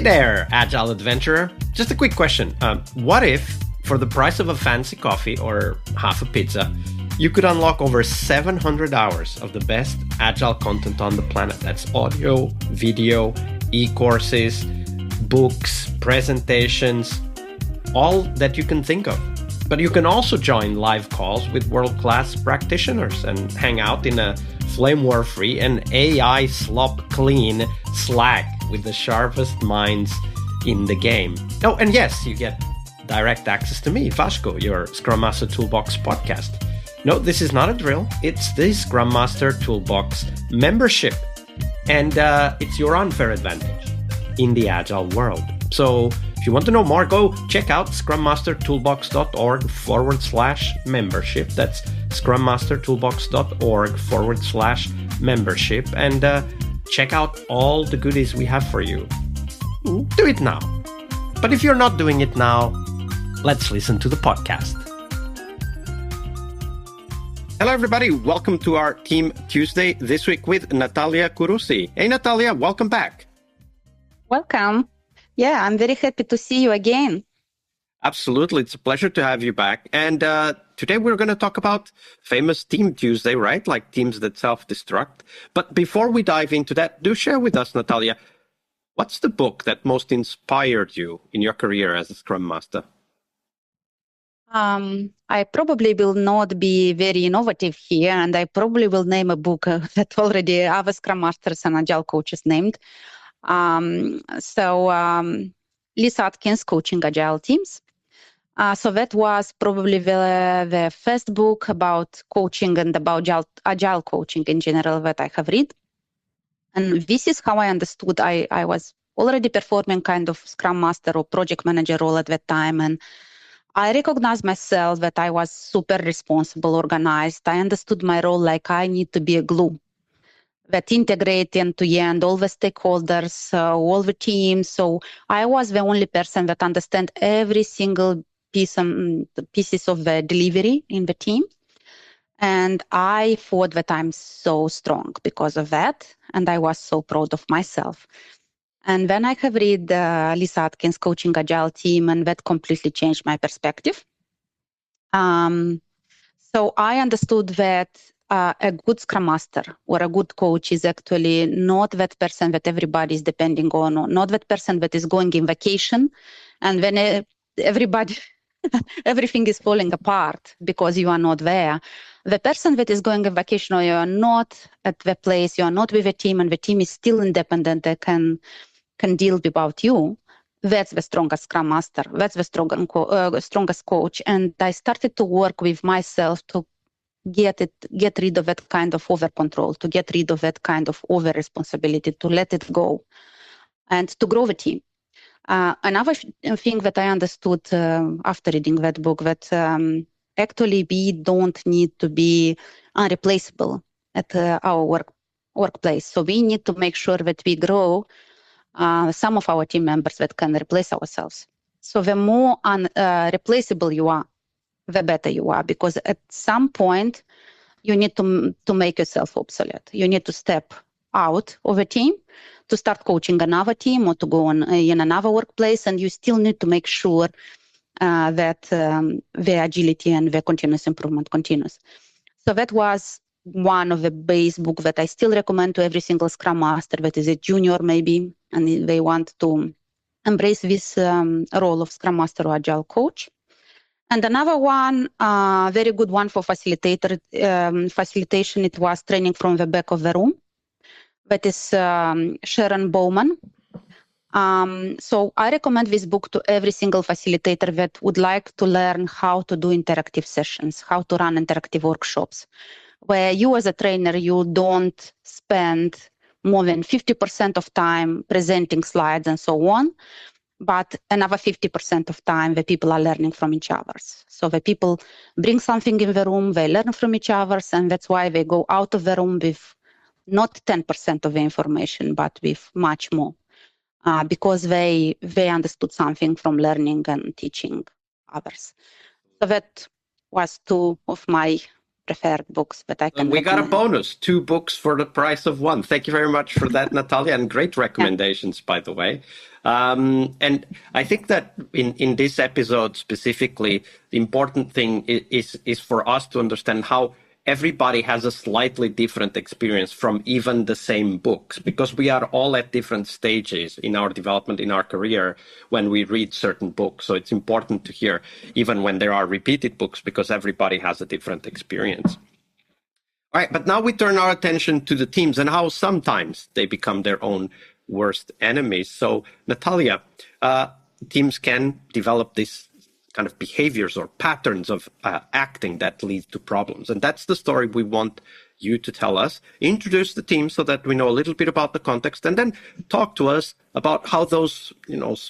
there, Agile Adventurer. Just a quick question. What if, for the price of a fancy coffee or half a pizza, you could unlock over 700 hours of the best Agile content on the planet? That's audio, video, e-courses, books, presentations, all that you can think of. But you can also join live calls with world-class practitioners and hang out in a flame war-free and AI slop-clean Slack with the sharpest minds in the game. Oh, and yes, you get direct access to me, Vasco, your Scrum Master Toolbox podcast. No, this is not a drill. It's the Scrum Master Toolbox membership. And it's your unfair advantage in the Agile world. So if you want to know more, go check out scrummastertoolbox.org/membership. That's scrummastertoolbox.org/membership. And check out all the goodies we have for you. Do it now. But if you're not doing it now, let's listen to the podcast. Hello, everybody. Welcome to our Team Tuesday this week with Natalia Curusi. Hey, Natalia, welcome back. Welcome. Yeah, I'm very happy to see you again. Absolutely. It's a pleasure to have you back. And today we're going to talk about famous Team Tuesday, right? Like teams that self-destruct. But before we dive into that, do share with us, Natalia, what's the book that most inspired you in your career as a Scrum Master? I probably will not be very innovative here, and I probably will name a book that already other Scrum Masters and Agile coaches named. Lisa Atkins, Coaching Agile Teams. So that was probably the first book about coaching and about agile coaching in general that I have read. And this is how I understood. I was already performing kind of Scrum Master or project manager role at that time. And I recognized myself that I was super responsible, organized. I understood my role like I need to be a glue that integrate end to end all the stakeholders, all the teams. So I was the only person that understand every single pieces of the delivery in the team. And I thought that I'm so strong because of that. And I was so proud of myself. And then I have read Lisa Atkins, Coaching Agile Team, and that completely changed my perspective. So I understood that a good Scrum Master or a good coach is actually not that person that everybody is depending on, or not that person that is going in vacation, and when everybody, everything is falling apart because you are not there. The person that is going on vacation, or you are not at the place, you are not with a team, and the team is still independent, they can deal without you. That's the strongest Scrum Master. That's the strongest coach. And I started to work with myself to get rid of that kind of over control, to get rid of that kind of over responsibility, to let it go, and to grow the team. Another thing that I understood after reading that book, that actually we don't need to be unreplaceable at our workplace. So we need to make sure that we grow some of our team members that can replace ourselves. So the more unreplaceable you are, the better you are, because at some point you need to make yourself obsolete. You need to step out of a team to start coaching another team or to go on in another workplace, and you still need to make sure that the agility and the continuous improvement continues. So that was one of the base books that I still recommend to every single Scrum Master that is a junior maybe, and they want to embrace this role of Scrum Master or Agile coach. And another one, very good one for facilitation, it was Training from the Back of the Room. That is Sharon Bowman. So I recommend this book to every single facilitator that would like to learn how to do interactive sessions, how to run interactive workshops, where you as a trainer, you don't spend more than 50% of time presenting slides and so on, but another 50% of time the people are learning from each other. So the people bring something in the room, they learn from each other, and that's why they go out of the room with not 10% of the information, but with much more, because they understood something from learning and teaching others. So that was two of my preferred books that I can We got a recommend. bonus, 2 books for the price of one. Thank you very much for that, Natalia, and great recommendations, by the way. And I think that in this episode specifically, the important thing is for us to understand how everybody has a slightly different experience from even the same books, because we are all at different stages in our development, in our career, when we read certain books. So it's important to hear, even when there are repeated books, because everybody has a different experience. All right, but now we turn our attention to the teams and how sometimes they become their own worst enemies. So, Natalia, teams can develop this kind of behaviors or patterns of acting that lead to problems. And that's the story we want you to tell us. Introduce the team so that we know a little bit about the context, and then talk to us about how those,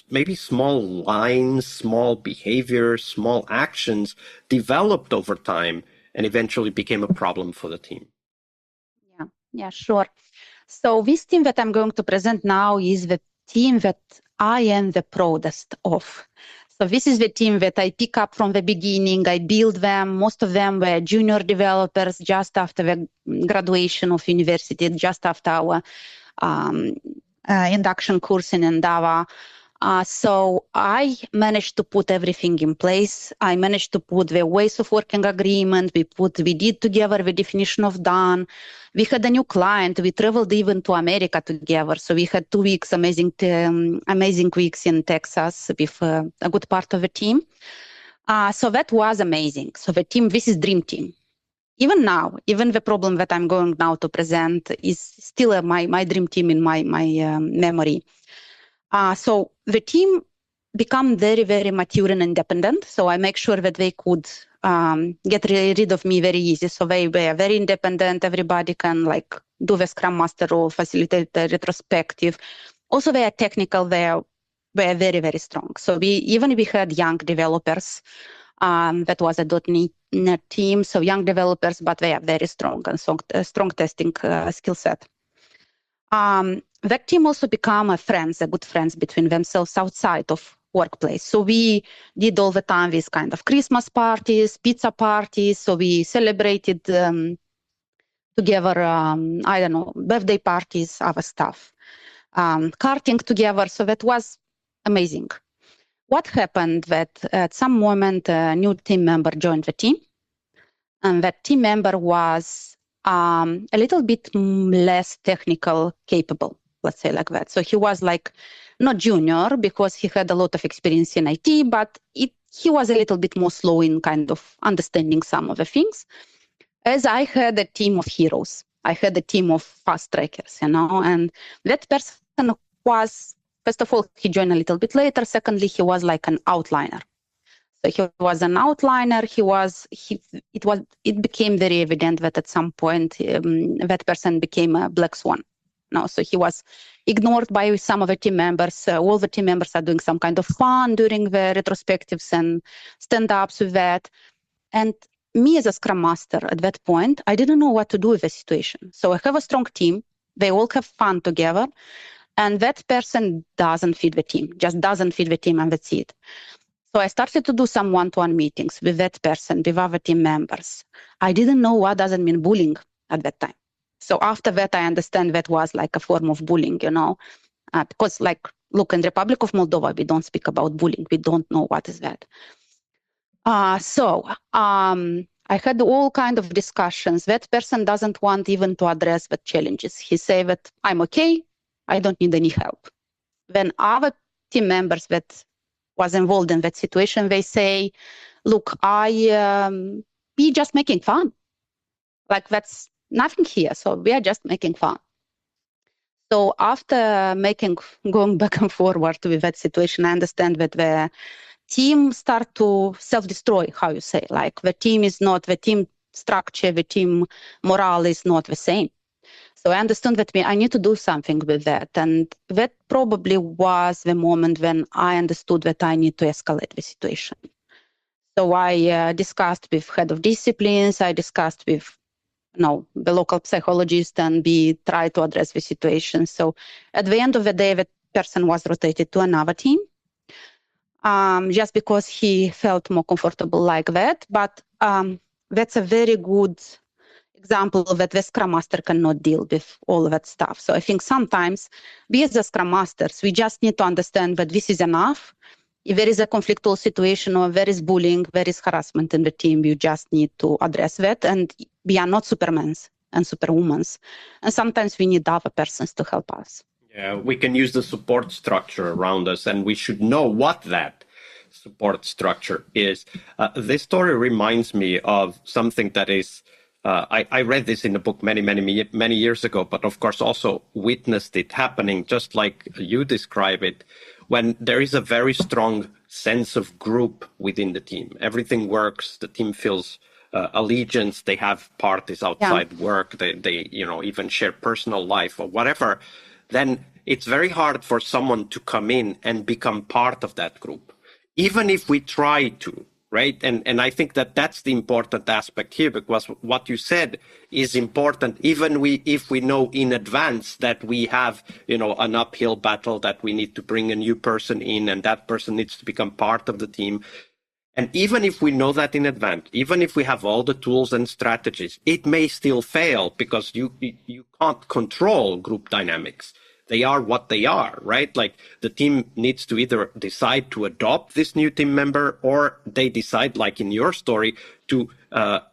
maybe small lines, small behaviors, small actions developed over time and eventually became a problem for the team. Yeah, sure. So this team that I'm going to present now is the team that I am the proudest of. So this is the team that I pick up from the beginning. I build them. Most of them were junior developers just after the graduation of university, just after our induction course in Endava. So I managed to put everything in place. I managed to put the ways of working agreement. We did together the definition of done. We had a new client. We traveled even to America together. So we had 2 weeks, amazing weeks in Texas with a good part of the team. So that was amazing. So the team, this is dream team. Even now, even the problem that I'm going now to present is still my dream team in my memory. So the team become very, very mature and independent. So I make sure that they could get rid of me very easy. So they were very independent. Everybody can do the Scrum Master role, facilitate the retrospective. Also, they are technical. They were very, very strong. So we had young developers. That was a .NET team. So young developers, but they are very strong and strong testing skill set. That team also become good friends between themselves outside of workplace. So we did all the time these kind of Christmas parties, pizza parties. So we celebrated together, birthday parties, other stuff, karting together. So that was amazing. What happened that at some moment a new team member joined the team, and that team member was a little bit less technical capable, let's say like that. So he was not junior because he had a lot of experience in IT, but he was a little bit more slow in kind of understanding some of the things. As I had a team of heroes, I had a team of fast trackers, and that person was, first of all, he joined a little bit later. Secondly, he was like an outliner. So he was an outliner. It became very evident that at some point that person became a black swan. So he was ignored by some of the team members. All the team members are doing some kind of fun during the retrospectives and stand-ups with that. And me as a Scrum Master at that point, I didn't know what to do with the situation. So I have a strong team. They all have fun together. And that person doesn't fit the team, just doesn't fit the team, and that's it. So I started to do some one-to-one meetings with that person, with other team members. I didn't know what does it mean bullying at that time. So after that, I understand that was like a form of bullying, because look, in the Republic of Moldova, we don't speak about bullying. We don't know what is that. So I had all kind of discussions. That person doesn't want even to address the challenges. He said that I'm okay. I don't need any help. When other team members that was involved in that situation, they say, look, we just making fun. That's nothing here. So we are just making fun. So after going back and forward with that situation, I understand that the team start to self-destroy, how you say, the team structure, the team morale is not the same. So I understood that I need to do something with that. And that probably was the moment when I understood that I need to escalate the situation. So I discussed with head of disciplines, I discussed with the local psychologist, and we tried to address the situation. So at the end of the day, the person was rotated to another team, just because he felt more comfortable like that. But that's a very good example that the Scrum Master cannot deal with all of that stuff. So I think sometimes we as the Scrum Masters, we just need to understand that this is enough. If there is a conflictual situation or there is bullying, there is harassment in the team, you just need to address that. And we are not supermans and superwomans. And sometimes we need other persons to help us. Yeah, we can use the support structure around us, and we should know what that support structure is. This story reminds me of something that is, I read this in a book many years ago, but of course also witnessed it happening just like you describe it, when there is a very strong sense of group within the team. Everything works, the team feels allegiance, they have parties outside work, they even share personal life or whatever, then it's very hard for someone to come in and become part of that group, even if we try to, right? And I think that that's the important aspect here, because what you said is important, even if we know in advance that we have, an uphill battle, that we need to bring a new person in and that person needs to become part of the team. And even if we know that in advance, even if we have all the tools and strategies, it may still fail because you can't control group dynamics. They are what they are, right? Like the team needs to either decide to adopt this new team member, or they decide, like in your story, to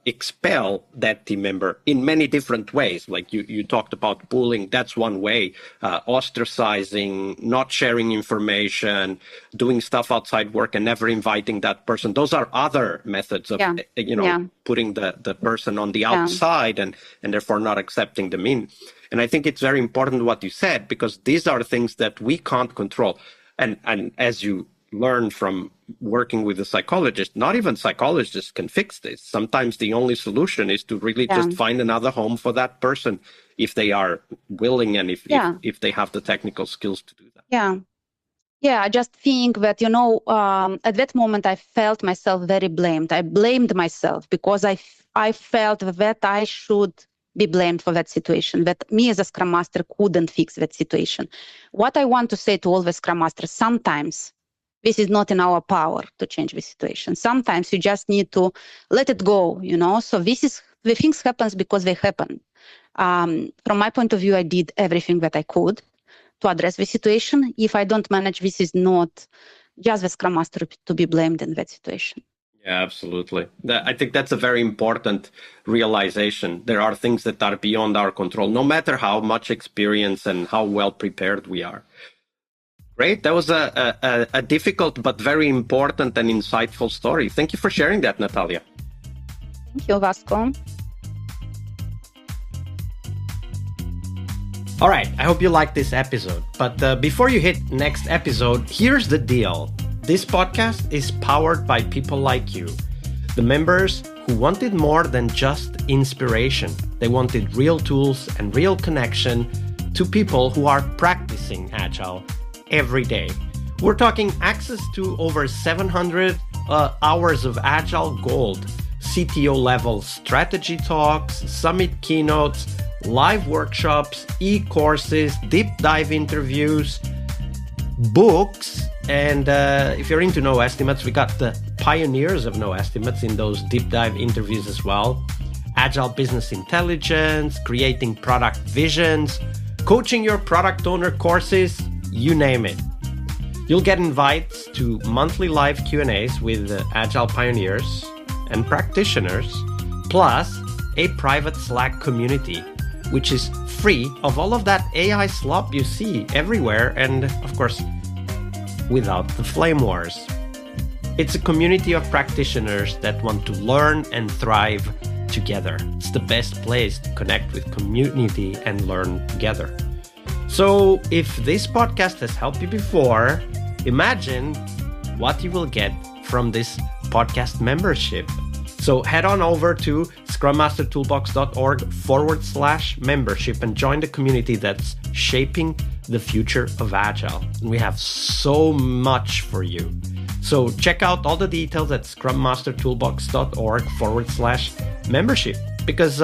expel that team member in many different ways. Like you talked about bullying, that's one way, ostracizing, not sharing information, doing stuff outside work and never inviting that person. Those are other methods of, putting the person on the outside and therefore not accepting them in. And I think it's very important what you said, because these are things that we can't control. And as you learn from working with a psychologist, not even psychologists can fix this. Sometimes the only solution is to really just find another home for that person if they are willing and if they have the technical skills to do that. Yeah, I just think that, at that moment, I felt myself very blamed. I blamed myself because I felt that I should be blamed for that situation, that me as a Scrum Master couldn't fix that situation. What I want to say to all the Scrum Masters, sometimes this is not in our power to change the situation. Sometimes you just need to let it go, So the things happens because they happen. From my point of view, I did everything that I could to address the situation. If I don't manage, this is not just the Scrum Master to be blamed in that situation. Yeah, absolutely. I think that's a very important realization. There are things that are beyond our control, no matter how much experience and how well prepared we are. Great. That was a difficult but very important and insightful story. Thank you for sharing that, Natalia. Thank you, Vasco. All right. I hope you liked this episode. But before you hit next episode, here's the deal. This podcast is powered by people like you, the members who wanted more than just inspiration. They wanted real tools and real connection to people who are practicing Agile every day. We're talking access to over 700 hours of Agile Gold, CTO level strategy talks, summit keynotes, live workshops, e-courses, deep dive interviews, books, and if you're into no estimates, we got the pioneers of no estimates in those deep dive interviews as well. Agile business intelligence, creating product visions, coaching your product owner courses, you name it. You'll get invites to monthly live Q&As with Agile pioneers and practitioners, plus a private Slack community, which is free of all of that AI slop you see everywhere, and of course, without the flame wars. It's a community of practitioners that want to learn and thrive together. It's the best place to connect with community and learn together. So if this podcast has helped you before, imagine what you will get from this podcast membership. So head on over to scrummastertoolbox.org/membership and join the community that's shaping the future of Agile. And we have so much for you. So check out all the details at scrummastertoolbox.org/membership, because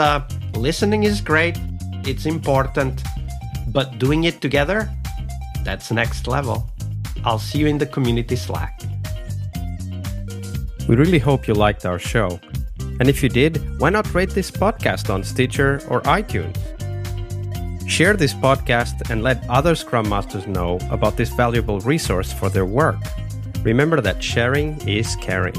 listening is great, it's important, but doing it together, that's next level. I'll see you in the community Slack. We really hope you liked our show. And if you did, why not rate this podcast on Stitcher or iTunes? Share this podcast and let other Scrum Masters know about this valuable resource for their work. Remember that sharing is caring.